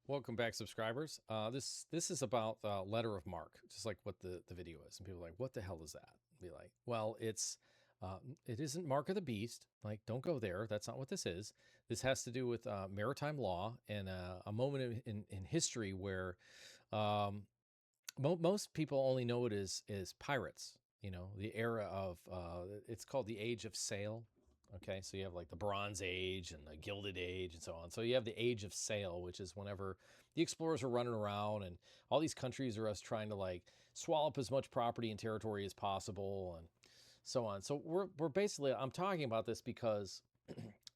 Welcome back, subscribers. This is about letter of marque, just like what the video is. And people are like, "What the hell is that?" Be like, "Well, it isn't Mark of the Beast. Like, don't go there. That's not what this is. This has to do with maritime law and a moment in history where um, most people only know it as pirates. You know, the era of it's called the Age of Sail. Okay, so you have like the Bronze Age and the Gilded Age and so on. So you have the Age of Sail, which is whenever the explorers are running around and all these countries are us trying to like swallow up as much property and territory as possible and so on. So we're basically I'm talking about this because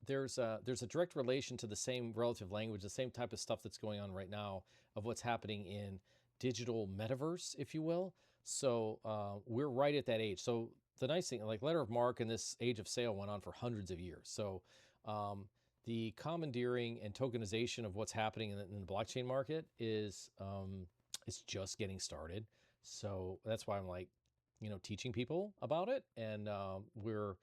there's a direct relation to the same relative language, the same type of stuff that's going on right now of what's happening in digital metaverse, if you will. So we're right at that age. So the nice thing, like letter of marque and this age of sale went on for hundreds of years. So um, the commandeering and tokenization of what's happening in the blockchain market is it's just getting started. So that's why I'm like, teaching people about it, and we're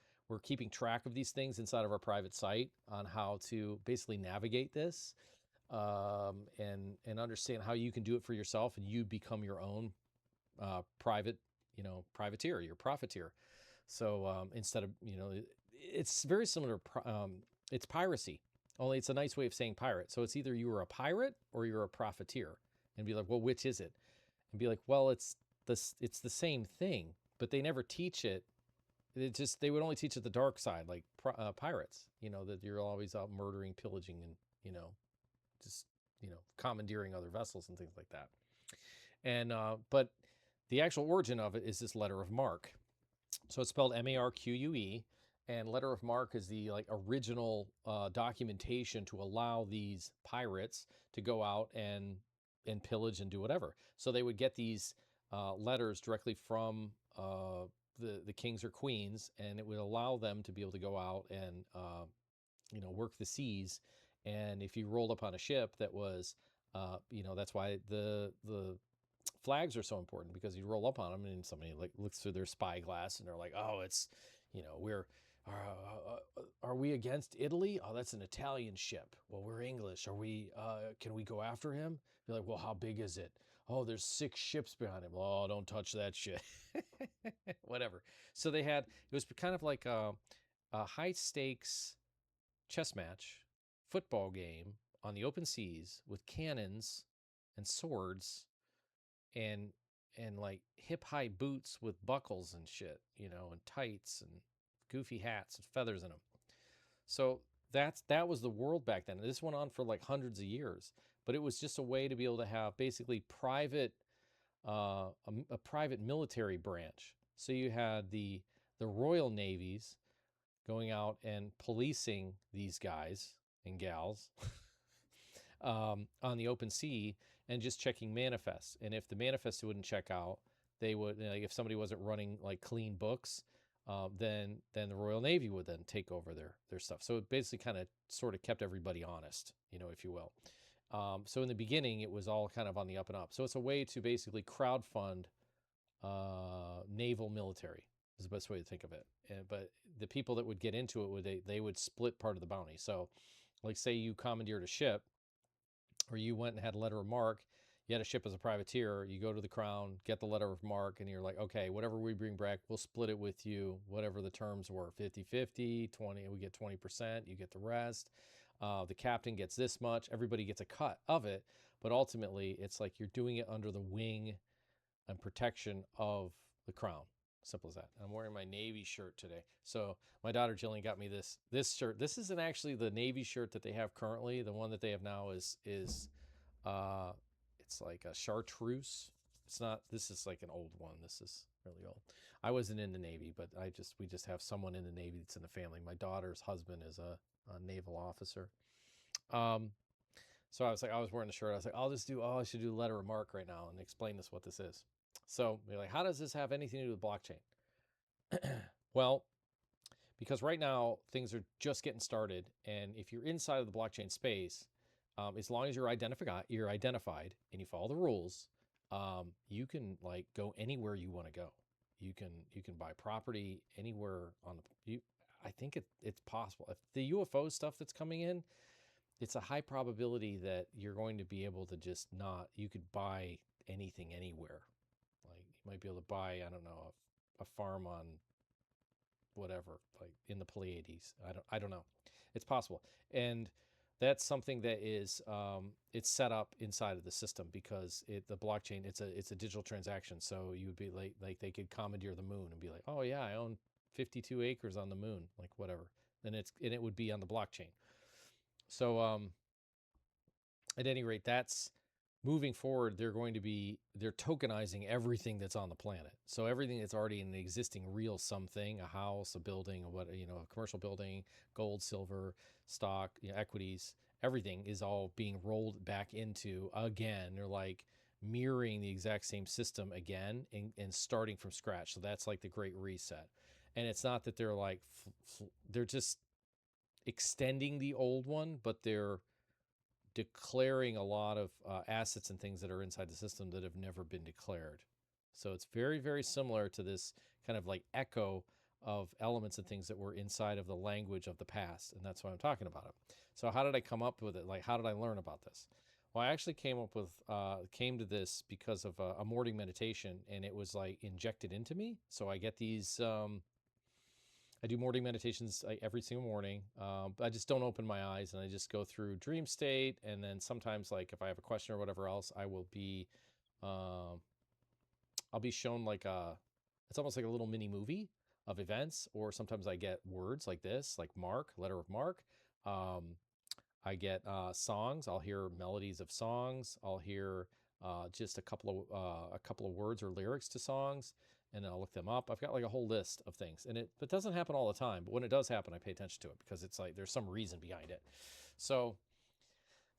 keeping track of these things inside of our private site on how to basically navigate this and understand how you can do it for yourself and you become your own private, privateer, your profiteer. So instead of, it's very similar. It's piracy, only it's a nice way of saying pirate. So it's either you are a pirate or you're a profiteer, and be like, well, which is it? And be like, well, it's the same thing, but they never teach it. It just they would only teach it the dark side, like pirates. That you're always out murdering, pillaging, and just commandeering other vessels and things like that. And but the actual origin of it is this letter of marque. So it's spelled Marque, and letter of marque is the like original documentation to allow these pirates to go out and pillage and do whatever. So they would get these letters directly from the kings or queens, and it would allow them to be able to go out and work the seas. And if you rolled up on a ship that was, that's why the flags are so important, because you roll up on them and somebody like looks through their spyglass and they're like, oh, it's, we're, are we against Italy? Oh, that's an Italian ship. Well, we're English. Can we go after him? Be like, well, how big is it? Oh, there's 6 ships behind him. Oh, don't touch that shit. Whatever. So it was kind of like a high stakes chess match, football game on the open seas with cannons and swords and like hip high boots with buckles and shit, and tights and goofy hats and feathers in them. So that was the world back then. This went on for like hundreds of years, but it was just a way to be able to have basically a private military branch. So you had the Royal Navies going out and policing these guys and gals on the open sea and just checking manifests. And if the manifest wouldn't check out, they would, like, if somebody wasn't running like clean books, then the Royal Navy would then take over their stuff. So it basically kind of sort of kept everybody honest, if you will. So in the beginning, it was all kind of on the up and up. So it's a way to basically crowdfund naval military is the best way to think of it. But the people that would get into it they would split part of the bounty. So, like, say you commandeered a ship, or you went and had a letter of marque, you had a ship as a privateer, you go to the crown, get the letter of marque, and you're like, okay, whatever we bring back, we'll split it with you, whatever the terms were, 50-50, 20, we get 20%, you get the rest. The captain gets this much, everybody gets a cut of it, but ultimately it's like you're doing it under the wing and protection of the crown. Simple as that. I'm wearing my Navy shirt today. So my daughter Jillian got me this shirt. This isn't actually the Navy shirt that they have currently. The one that they have now is uh it's like a chartreuse. It's not. This is like an old one. This is really old. I wasn't in the Navy, but we just have someone in the Navy that's in the family. My daughter's husband is a naval officer. Um, so I was wearing the shirt. I was like, I should do letter of marque right now and explain what this is. So you're like, how does this have anything to do with blockchain? Well, because right now things are just getting started, and if you're inside of the blockchain space, as long as you're identified and you follow the rules, you can like go anywhere you want to go. You can buy property anywhere on the. I think it's possible. If the UFO stuff that's coming in, it's a high probability that you're going to be able to just not, you could buy anything anywhere. Like you might be able to buy, I don't know, a farm on whatever, like in the Pleiades. I don't know. It's possible. And that's something that is it's set up inside of the system because the blockchain, it's a digital transaction. So you would be like they could commandeer the moon and be like, oh yeah, I own 52 acres on the moon, like whatever. And it would be on the blockchain. So at any rate, that's moving forward. They're tokenizing everything that's on the planet. So everything that's already an existing real something, a house, a building, a commercial building, gold, silver, stock, equities, everything is all being rolled back into again. They're like mirroring the exact same system again and starting from scratch. So that's like the great reset. And it's not that they're like, they're just extending the old one, but they're declaring a lot of assets and things that are inside the system that have never been declared. So it's very, very similar to this kind of like echo of elements and things that were inside of the language of the past. And that's why I'm talking about it. So how did I come up with it? Like, how did I learn about this? Well, I actually came to this because of a morning meditation, and it was like injected into me. So I get these I do morning meditations every single morning. But I just don't open my eyes, and I just go through dream state. And then sometimes, like if I have a question or whatever else, um, I'll be shown like it's almost like a little mini movie of events. Or sometimes I get words like this, like Mark, letter of Mark. Um, I get songs. I'll hear melodies of songs. I'll hear just a couple of words or lyrics to songs, and then I'll look them up. I've got like a whole list of things, and it doesn't happen all the time. But when it does happen, I pay attention to it because it's like there's some reason behind it. So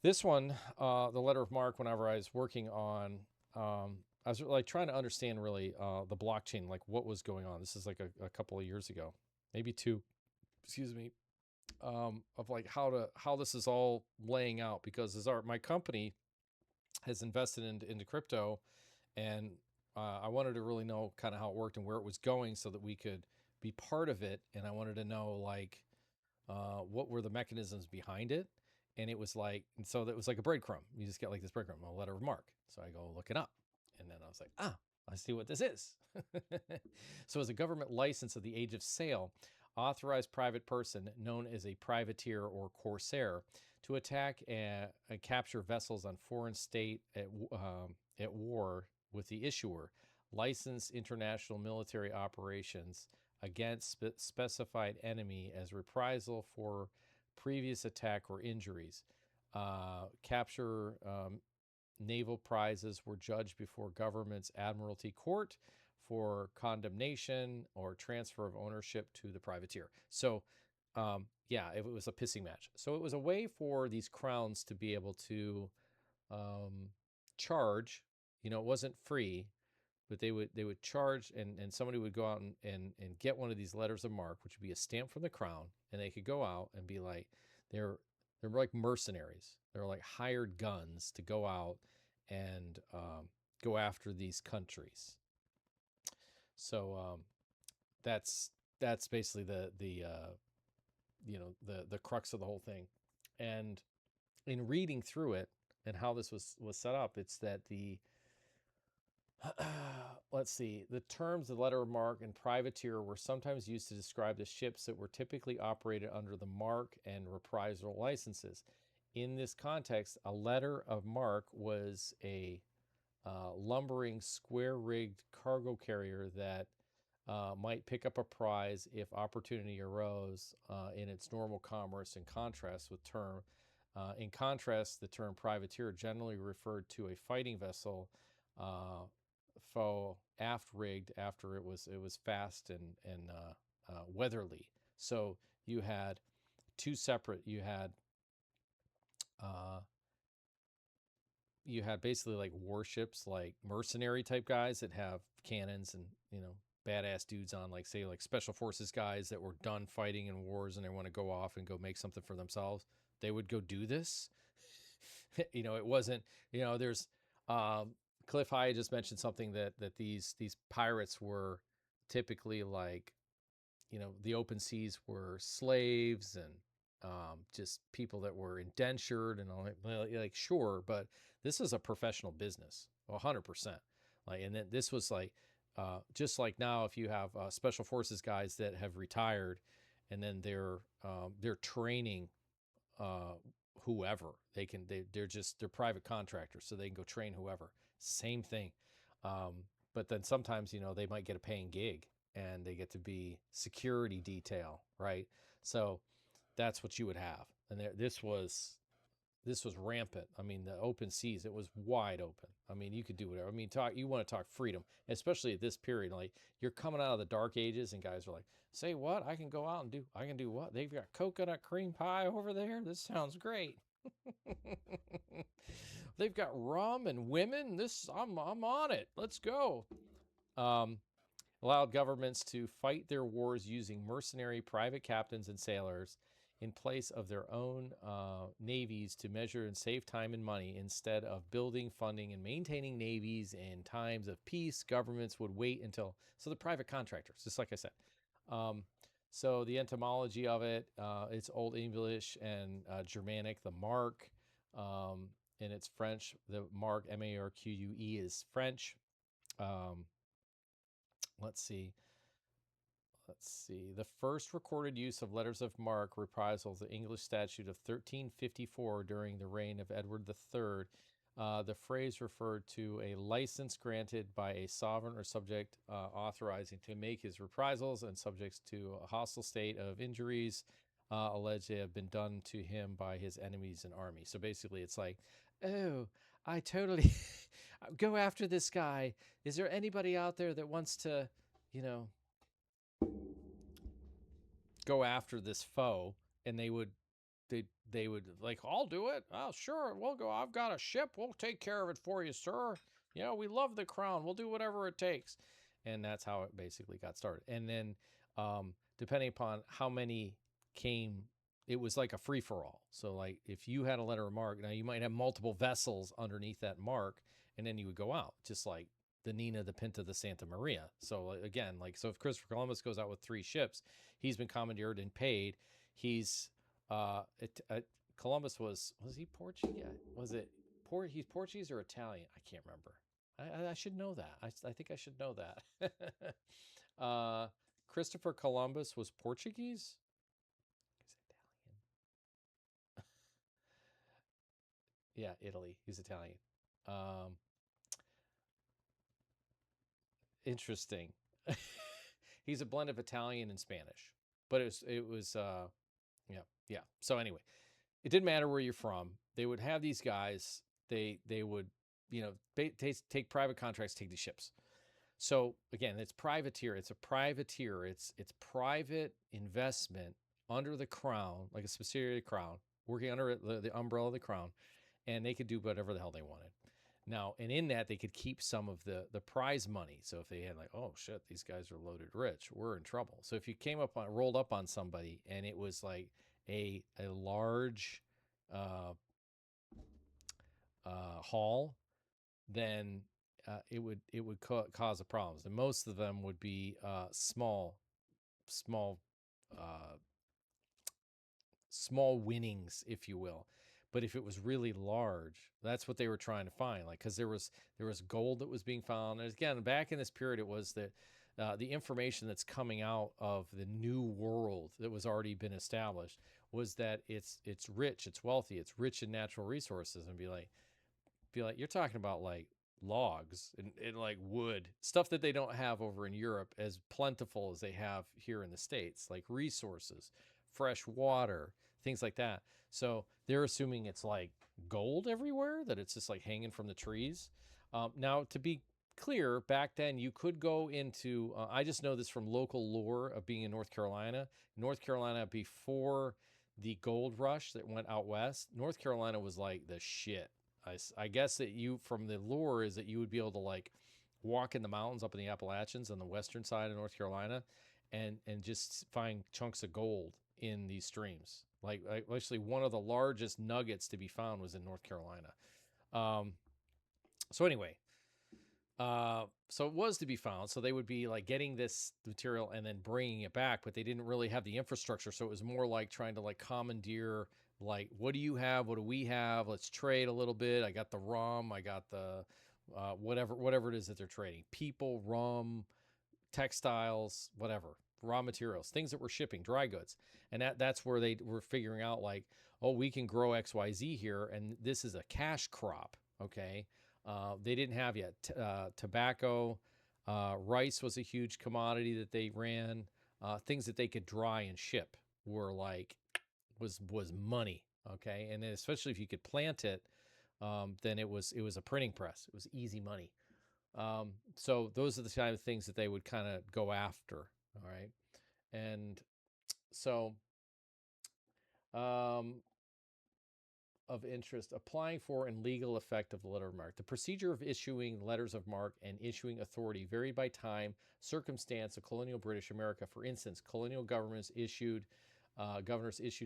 this one, the letter of Mark. Whenever I was working on, I was like trying to understand really the blockchain, like what was going on. This is like a couple of years ago, maybe two. Excuse me, of like how this is all laying out because my company has invested into crypto, and I wanted to really know kind of how it worked and where it was going so that we could be part of it. And I wanted to know like what were the mechanisms behind it. And it was like, and so that was like a breadcrumb. You just get like this breadcrumb, a letter of Mark. So I go look it up, and then I was like, I see what this is. So as a government license of the age of sail, authorized private person known as a privateer or corsair to attack and capture vessels on foreign state at war with the issuer, license international military operations against specified enemy as reprisal for previous attack or injuries. Capture naval prizes were judged before government's admiralty court for condemnation or transfer of ownership to the privateer. So, yeah, it was a pissing match. So it was a way for these crowns to be able to charge. It wasn't free, but they would charge, and somebody would go out and get one of these letters of marque, which would be a stamp from the crown, and they could go out and be like, they're like mercenaries. They're like hired guns to go out and go after these countries. So that's basically the crux of the whole thing. And in reading through it and how this was set up, it's that let's see, the terms the letter of marque and privateer were sometimes used to describe the ships that were typically operated under the marque and reprisal licenses. In this context, a letter of marque was a lumbering, square-rigged cargo carrier that might pick up a prize if opportunity arose in its normal commerce. In contrast, the term privateer generally referred to a fighting vessel, faux aft rigged after it was fast and weatherly. So you had two separate. Uh, you had basically like warships, like mercenary type guys that have cannons and badass dudes on, like say like special forces guys that were done fighting in wars and they want to go off and go make something for themselves. They would go do this. It wasn't. There's Cliff High just mentioned something that these pirates were typically like, the open seas were slaves, and just people that were indentured and all that. Well, like, sure, but this is a professional business, 100%. Like, and then this was like, just like now, if you have special forces guys that have retired, and then they're training uh, whoever they're private contractors, so they can go train whoever. Same thing. Um, but then sometimes they might get a paying gig and they get to be security detail, right? So that's what you would have. And this was rampant. I mean, the open seas, it was wide open. I mean, you could do whatever. I mean, you want to talk freedom, especially at this period. Like, you're coming out of the dark ages and guys are like, say what? I can do what? They've got coconut cream pie over there. This sounds great. They've got rum and women. I'm on it. Let's go. Um, Allowed governments to fight their wars using mercenary private captains and sailors in place of their own navies to measure and save time and money. Instead of building, funding, and maintaining navies in times of peace, governments would wait until. So the private contractors, just like I said. Um, so the etymology of it, it's Old English and Germanic, the marque, and it's French. The marque, M-A-R-Q-U-E, is French. Um, let's see. The first recorded use of letters of marque reprisals the English statute of 1354 during the reign of Edward III. The phrase referred to a license granted by a sovereign or subject authorizing to make his reprisals and subjects to a hostile state of injuries alleged to have been done to him by his enemies and army. So basically, it's like, oh, I totally go after this guy. Is there anybody out there that wants to, you know, go after this foe? And they would like, I'll do it. Oh, sure, we'll go. I've got a ship. We'll take care of it for you, sir. We love the crown. We'll do whatever it takes. And that's how it basically got started. And then, depending upon how many came, it was like a free for all. So, like, if you had a letter of marque, now you might have multiple vessels underneath that marque, and then you would go out, just like the Nina, the Pinta, the Santa Maria. So again, like, so if Christopher Columbus goes out with 3 ships, he's been commandeered and paid. He's Columbus was he Portuguese? Was it he's Portuguese or Italian? I can't remember. I should know that. I think I should know that. Christopher Columbus was Portuguese. He's Italian. Yeah, Italy. He's Italian. Um, Interesting. He's a blend of Italian and Spanish, but it was yeah, yeah. So anyway, it didn't matter where you're from. They would have these guys. They would, take private contracts, take these ships. So again, it's privateer. It's a privateer. It's private investment under the crown, like a subsidiary of the crown, working under the umbrella of the crown, and they could do whatever the hell they wanted. Now, and in that, they could keep some of the prize money. So if they had, like, oh shit, these guys are loaded rich, we're in trouble. So if you rolled up on somebody, and it was like a large haul, then it would cause a problem. And most of them would be small uh, small winnings, if you will. But if it was really large, that's what they were trying to find. Like, because there was gold that was being found. And again, back in this period, it was that the information that's coming out of the new world that was already been established was that it's rich, it's wealthy, it's rich in natural resources, and be like, you're talking about like logs and like wood, stuff that they don't have over in Europe as plentiful as they have here in the States, like resources, fresh water, things like that. So they're assuming it's like gold everywhere, that it's just like hanging from the trees. Now, to be clear, back then you could go into, I just know this from local lore of being in North Carolina. North Carolina, before the gold rush that went out west, North Carolina was like the shit. I guess that from the lore is that you would be able to like walk in the mountains up in the Appalachians on the western side of North Carolina and just find chunks of gold in these streams. Like actually one of the largest nuggets to be found was in North Carolina. So anyway, So it was to be found. So they would be like getting this material and then bringing it back, but they didn't really have the infrastructure. So it was more like trying to like commandeer, like, what do you have? What do we have? Let's trade a little bit. I got the rum. I got the whatever it is that they're trading. People, rum, textiles, whatever, raw materials, things that we're shipping, dry goods. And that's where they were figuring out like, oh, we can grow XYZ here. And this is a cash crop. Okay. They didn't have yet tobacco. Rice was a huge commodity that they ran. Things that they could dry and ship were like, was money. Okay. And then especially if you could plant it, then it was a printing press. It was easy money. So those are the kind of things that they would kind of go after. All right. And so, um, of interest, applying for and legal effect of the letter of marque. The procedure of issuing letters of marque and issuing authority varied by time, circumstance of colonial British America. For instance, colonial governors issued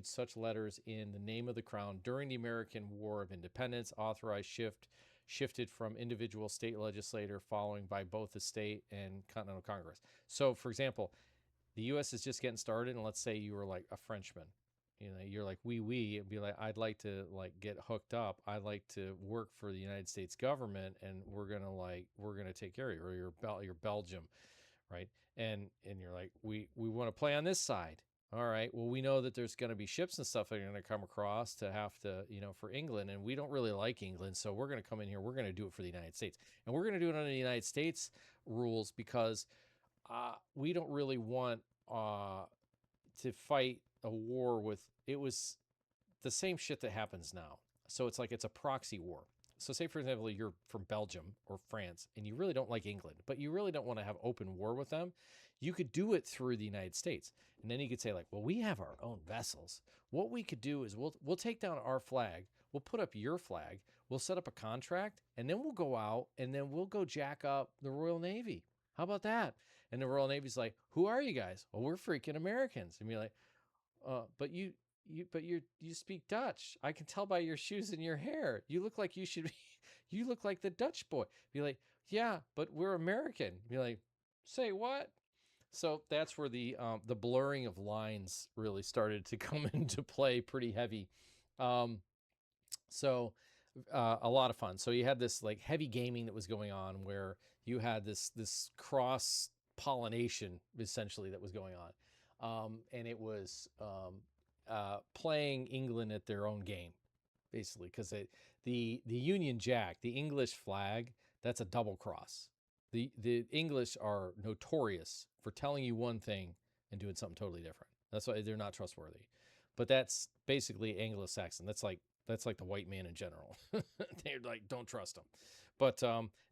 such letters in the name of the crown during the American War of Independence, authorized shifted from individual state legislator following by both the state and Continental Congress. So, for example, the U.S. is just getting started, and let's say you were like a Frenchman. You're like, we, and be like, I'd like to like get hooked up. I'd like to work for the United States government, and we're gonna take care of you. Or you're Belgium, right? And you're like, we want to play on this side. All right. Well, we know that there's going to be ships and stuff that are going to come across to have to, for England, and we don't really like England, so we're going to come in here. We're going to do it for the United States, and we're going to do it under the United States rules because we don't really want to fight a war with. It was the same shit that happens now. So it's like it's a proxy war. So say, for example, you're from Belgium or France and you really don't like England, but you really don't want to have open war with them. You could do it through the United States. And then you could say like, well, we have our own vessels. What we could do is we'll take down our flag. We'll put up your flag. We'll set up a contract, and then we'll go out and then we'll go jack up the Royal Navy. How about that? And the Royal Navy's like, who are you guys? Well, we're freaking Americans. And you're like, but you speak Dutch. I can tell by your shoes and your hair. You look like you should be, you look like the Dutch boy. Be like, yeah, but we're American. Be like, say what? So that's where the blurring of lines really started to come into play pretty heavy. Um, so a lot of fun. So you had this like heavy gaming that was going on where you had this cross pollination essentially that was going on, and it was playing England at their own game, basically, because the Union Jack, the English flag, that's a double cross. The English are notorious for telling you one thing and doing something totally different. That's why they're not trustworthy. But that's basically Anglo-Saxon. That's like the white man in general. They're like, don't trust them. But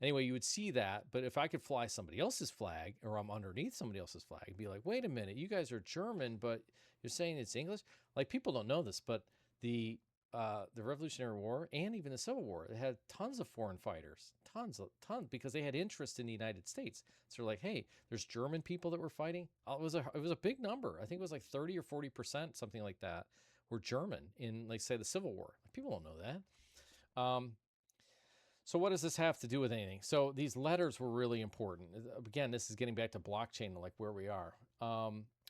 anyway, you would see that. But if I could fly somebody else's flag, or I'm underneath somebody else's flag, be like, wait a minute, you guys are German, but you're saying it's English. Like, people don't know this, but the Revolutionary War and even the Civil War, they had tons of foreign fighters, tons, because they had interest in the United States. So they're like, hey, there's German people that were fighting. It was a big number. I think it was like 30 or 40%, something like that, were German in, like, say, the Civil War. People don't know that. So what does this have to do with anything? So these letters were really important. Again, this is getting back to blockchain, like where we are.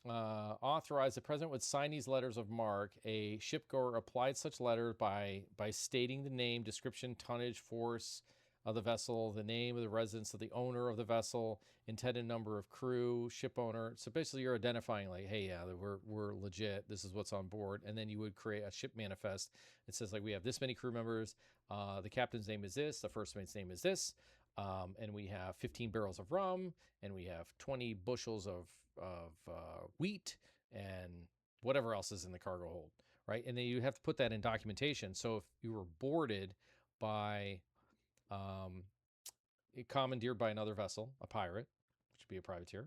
Authorized, the president would sign these letters of marque. A shipgoer applied such letter by stating the name, description, tonnage, force of the vessel, the name of the residence of the owner of the vessel, intended number of crew, ship owner. So basically you're identifying like, hey, yeah, we're legit. This is what's on board. And then you would create a ship manifest. It says like, we have this many crew members. The captain's name is this. The first mate's name is this. And we have 15 barrels of rum, and we have 20 bushels of wheat, and whatever else is in the cargo hold, right? And then you have to put that in documentation. So if you were boarded by commandeered by another vessel, a pirate, which would be a privateer,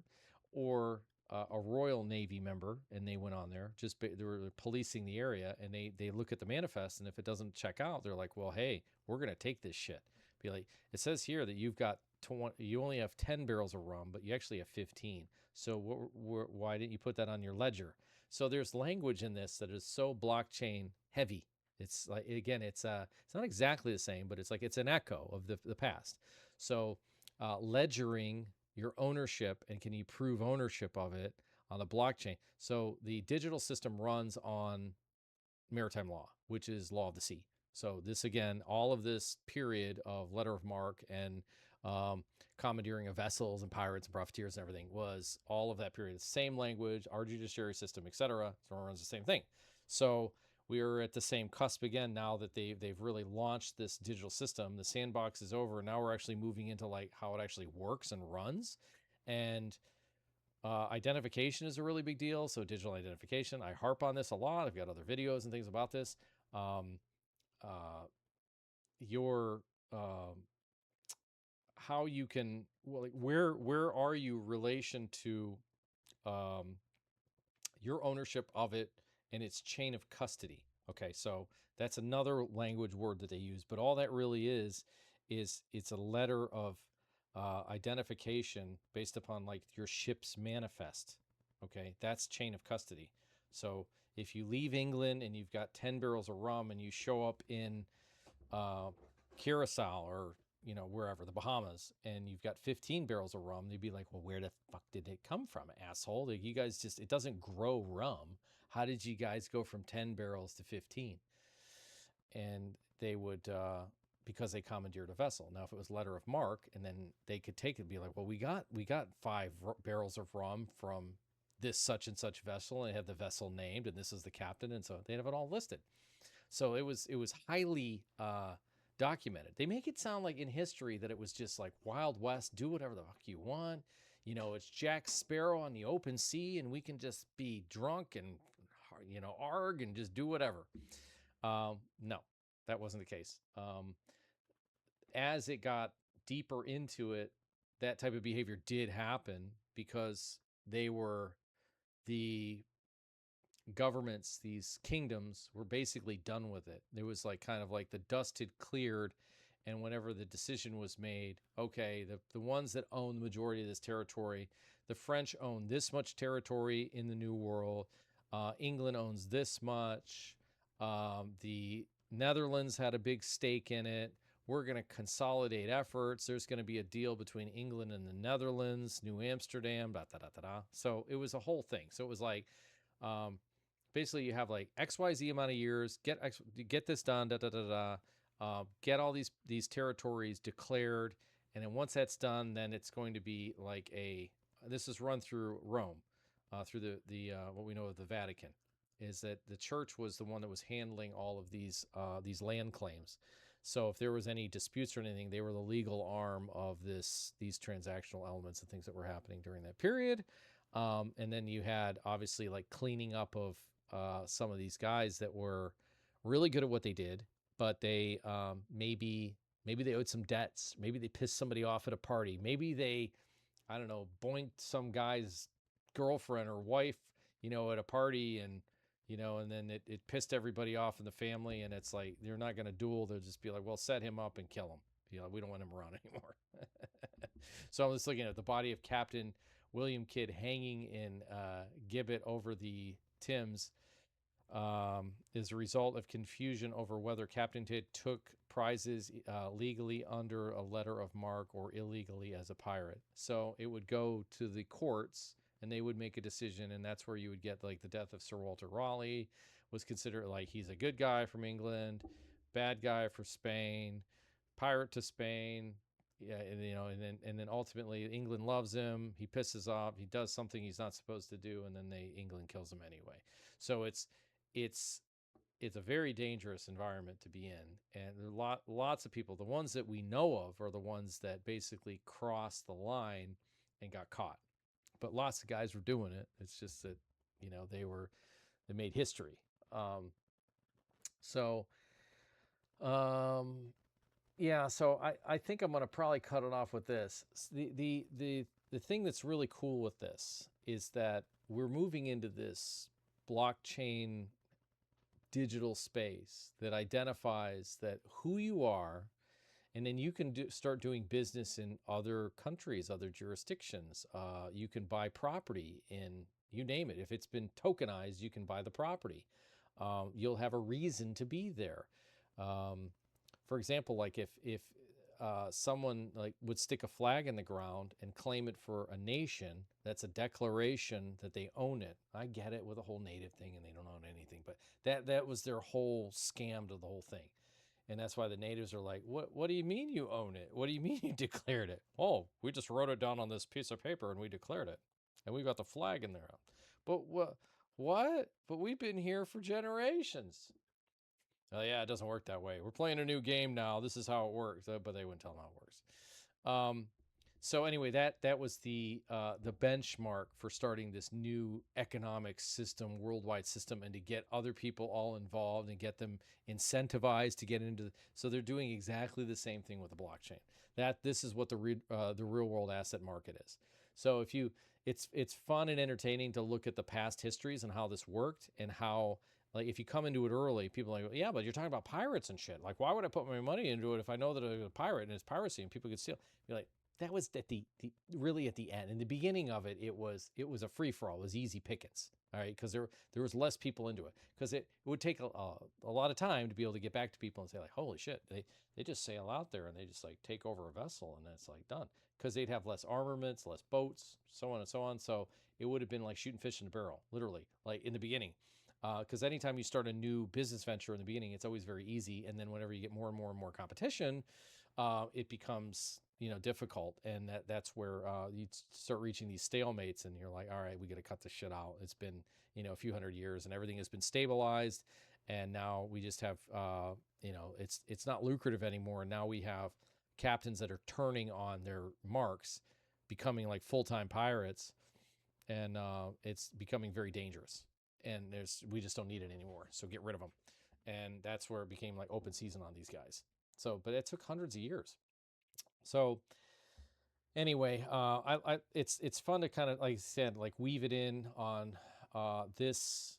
or a Royal Navy member, and they went on there, they were policing the area, and they look at the manifest, and if it doesn't check out, they're like, well, hey, we're going to take this shit. Be like, it says here that you only have 10 barrels of rum, but you actually have 15. So why didn't you put that on your ledger? So there's language in this that is so blockchain heavy. It's like, again, it's not exactly the same, but it's like it's an echo of the past. So ledgering your ownership, and can you prove ownership of it on the blockchain? So the digital system runs on maritime law, which is law of the sea. So this, again, all of this period of letter of marque and commandeering of vessels and pirates and profiteers and everything was all of that period. Same language, our judiciary system, etc. So it runs the same thing. So we are at the same cusp again now that they've really launched this digital system. The sandbox is over. Now we're actually moving into like how it actually works and runs. And identification is a really big deal. So digital identification, I harp on this a lot. I've got other videos and things about this. Your how you can, well, like where are you relation to um, your ownership of it and its chain of custody. Okay, so that's another language word that they use, but all that really is it's a letter of identification based upon like your ship's manifest. Okay, that's chain of custody. So if you leave England and you've got 10 barrels of rum and you show up in uh, Curacao or wherever, the Bahamas, and you've got 15 barrels of rum, they'd be like, well, where the fuck did it come from, asshole? Like, you guys just, it doesn't grow rum. How did you guys go from 10 barrels to 15? And they would, because they commandeered a vessel. Now, if it was letter of marque, and then they could take it and be like, well, we got 5 barrels of rum from this such and such vessel, and have the vessel named, and this is the captain, and so they'd have it all listed. So it was highly documented. They make it sound like in history that it was just like Wild West, do whatever the fuck you want. It's Jack Sparrow on the open sea, and we can just be drunk and arg and just do whatever. No, that wasn't the case. As it got deeper into it, that type of behavior did happen because they were the governments, these kingdoms were basically done with it. There was like kind of like the dust had cleared, and whenever the decision was made, okay, the ones that own the majority of this territory, the French own this much territory in the New World, England owns this much, the Netherlands had a big stake in it. We're going to consolidate efforts. There's going to be a deal between England and the Netherlands, New Amsterdam, da da da da da. So it was a whole thing. So it was like, basically you have like XYZ amount of years, get this done, da da da da, get all these territories declared, and then once that's done, then it's going to be like this is run through Rome, through the what we know of the Vatican, is that the church was the one that was handling all of these land claims. So if there was any disputes or anything, they were the legal arm of these transactional elements and things that were happening during that period. And then you had obviously like cleaning up of some of these guys that were really good at what they did, but they maybe they owed some debts. Maybe they pissed somebody off at a party. Maybe they, I don't know, boinked some guy's girlfriend or wife, at a party, and and then it pissed everybody off in the family, and it's like they're not going to duel. They'll just be like, well, set him up and kill him. We don't want him around anymore. So I'm just looking at the body of Captain William Kidd hanging in gibbet over the Thames, is a result of confusion over whether Captain Kidd took prizes legally under a letter of marque or illegally as a pirate. So it would go to the courts, and they would make a decision, and that's where you would get like the death of Sir Walter Raleigh was considered like he's a good guy from England, bad guy for Spain, pirate to Spain. Yeah, and then ultimately England loves him. He pisses off. He does something he's not supposed to do, and then England kills him anyway. So it's a very dangerous environment to be in, and there are lots of people. The ones that we know of are the ones that basically crossed the line and got caught. But lots of guys were doing it. It's just that they made history. So I think I'm going to probably cut it off with this. The thing that's really cool with this is that we're moving into this blockchain digital space that identifies that who you are, and then you can start doing business in other countries, other jurisdictions. You can buy property in, you name it. If it's been tokenized, you can buy the property. You'll have a reason to be there. For example, like if someone like would stick a flag in the ground and claim it for a nation. That's a declaration that they own it. I get it with a whole native thing and they don't own anything, but that was their whole scam to the whole thing. And that's why the natives are like, what do you mean you own it? What do you mean you declared it? Oh, we just wrote it down on this piece of paper and we declared it. And we got the flag in there. But what? But we've been here for generations. Oh yeah, it doesn't work that way. We're playing a new game now. This is how it works. But they wouldn't tell them how it works. So anyway, that was the benchmark for starting this new economic system, worldwide system, and to get other people all involved and get them incentivized to get into. So they're doing exactly the same thing with the blockchain. This is what the real world asset market is. So it's fun and entertaining to look at the past histories and how this worked and how. Like if you come into it early, people are like, yeah, but you're talking about pirates and shit. Like, why would I put my money into it if I know that it's a pirate and it's piracy and people could steal? You're like, that was at the really at the end. In the beginning of it, it was a free for all. It was easy pickings, all right, because there was less people into it because it would take a lot of time to be able to get back to people and say like, holy shit, they just sail out there and they just like take over a vessel and it's like done because they'd have less armaments, less boats, so on and so on. So it would have been like shooting fish in a barrel, literally, like in the beginning. Because anytime you start a new business venture in the beginning, it's always very easy, and then whenever you get more and more and more competition, it becomes difficult, and that's where you start reaching these stalemates, and you're like, all right, we got to cut this shit out. It's been a few hundred years, and everything has been stabilized, and now we just have it's not lucrative anymore. And now we have captains that are turning on their marks, becoming like full-time pirates, and it's becoming very dangerous. And we just don't need it anymore. So get rid of them. And that's where it became like open season on these guys. So, but it took hundreds of years. So anyway, it's fun to kind of, like I said, like weave it in on this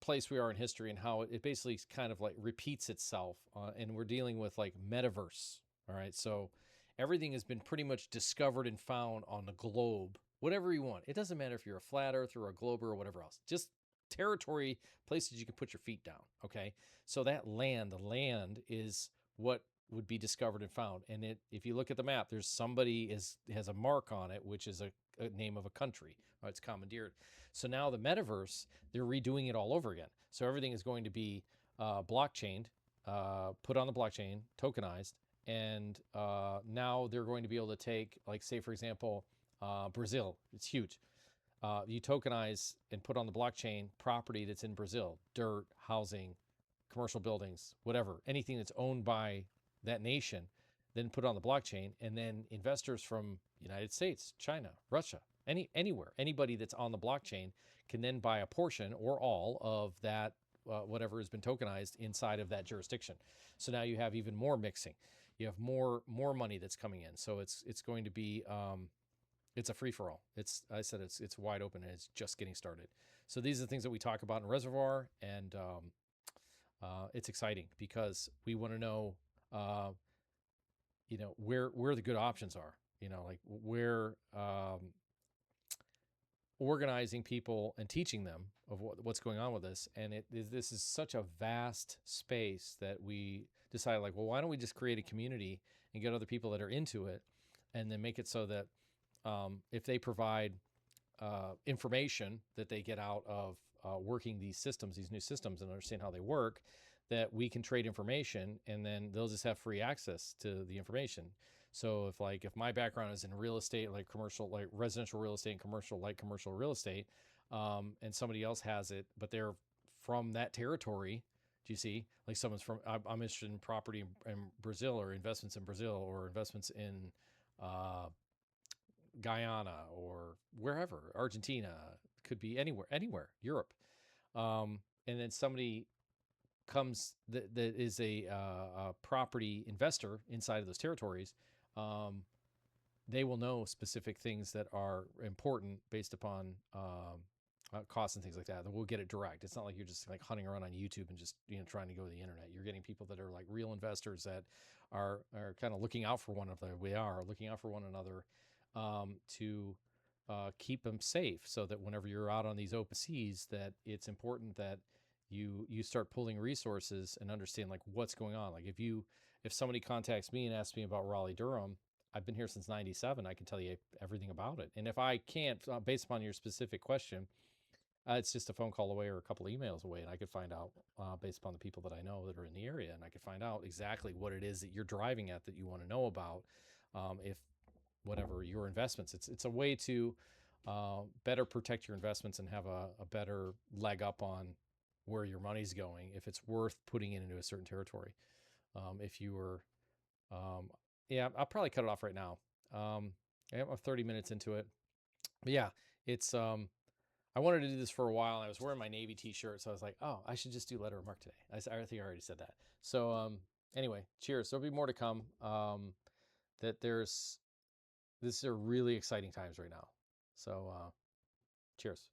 place we are in history and how it basically kind of like repeats itself. And we're dealing with like metaverse. All right. So everything has been pretty much discovered and found on the globe. Whatever you want. It doesn't matter if you're a flat earther or a glober or whatever else. Just territory, places you can put your feet down. Okay. So the land is what would be discovered and found. And if you look at the map, there's somebody has a mark on it, which is a name of a country. It's commandeered. So now the metaverse, they're redoing it all over again. So everything is going to be blockchained, put on the blockchain, tokenized. And now they're going to be able to take, like, say, for example, Brazil, it's huge. You tokenize and put on the blockchain property that's in Brazil, dirt, housing, commercial buildings, whatever, anything that's owned by that nation, then put on the blockchain. And then investors from United States, China, Russia, anywhere, anybody that's on the blockchain can then buy a portion or all of that, whatever has been tokenized inside of that jurisdiction. So now you have even more mixing. You have more money that's coming in. So it's going to be, it's a free-for-all. It's wide open and it's just getting started. So these are the things that we talk about in Reservoir, and it's exciting because we want to know, where the good options are. Like where organizing people and teaching them of what's going on with this. And this is such a vast space that we decided, like, well, why don't we just create a community and get other people that are into it, and then make it so that if they provide information that they get out of working these new systems and understand how they work, that we can trade information, and then they'll just have free access to the information. So if my background is in real estate, like commercial, like residential real estate and commercial, like commercial real estate, and somebody else has it, but they're from that territory, do you see? Like someone's from, I'm interested in property in Brazil, or investments in Brazil, or investments in Guyana or wherever, Argentina, could be anywhere, Europe. And then somebody comes that is a property investor inside of those territories. They will know specific things that are important based upon costs and things like that. We'll get it direct. It's not like you're just like hunting around on YouTube and just trying to go to the internet. You're getting people that are like real investors that are kind of looking out for one another. We are looking out for one another to keep them safe, so that whenever you're out on these open seas, that it's important that you start pulling resources and understand like what's going on. Like if somebody contacts me and asks me about Raleigh Durham, I've been here since '97. I can tell you everything about it. And if I can't, based upon your specific question, it's just a phone call away or a couple of emails away, and I could find out based upon the people that I know that are in the area, and I could find out exactly what it is that you're driving at that you want to know about. If whatever your investments, it's a way to better protect your investments and have a better leg up on where your money's going if it's worth putting it into a certain territory. If you were, yeah, I'll probably cut it off right now. I'm 30 minutes into it, but yeah, it's I wanted to do this for a while. And I was wearing my Navy t-shirt, so I was like, oh, I should just do letter of marque today. I think I already said that. So anyway, cheers. There'll be more to come. These are really exciting times right now. So cheers.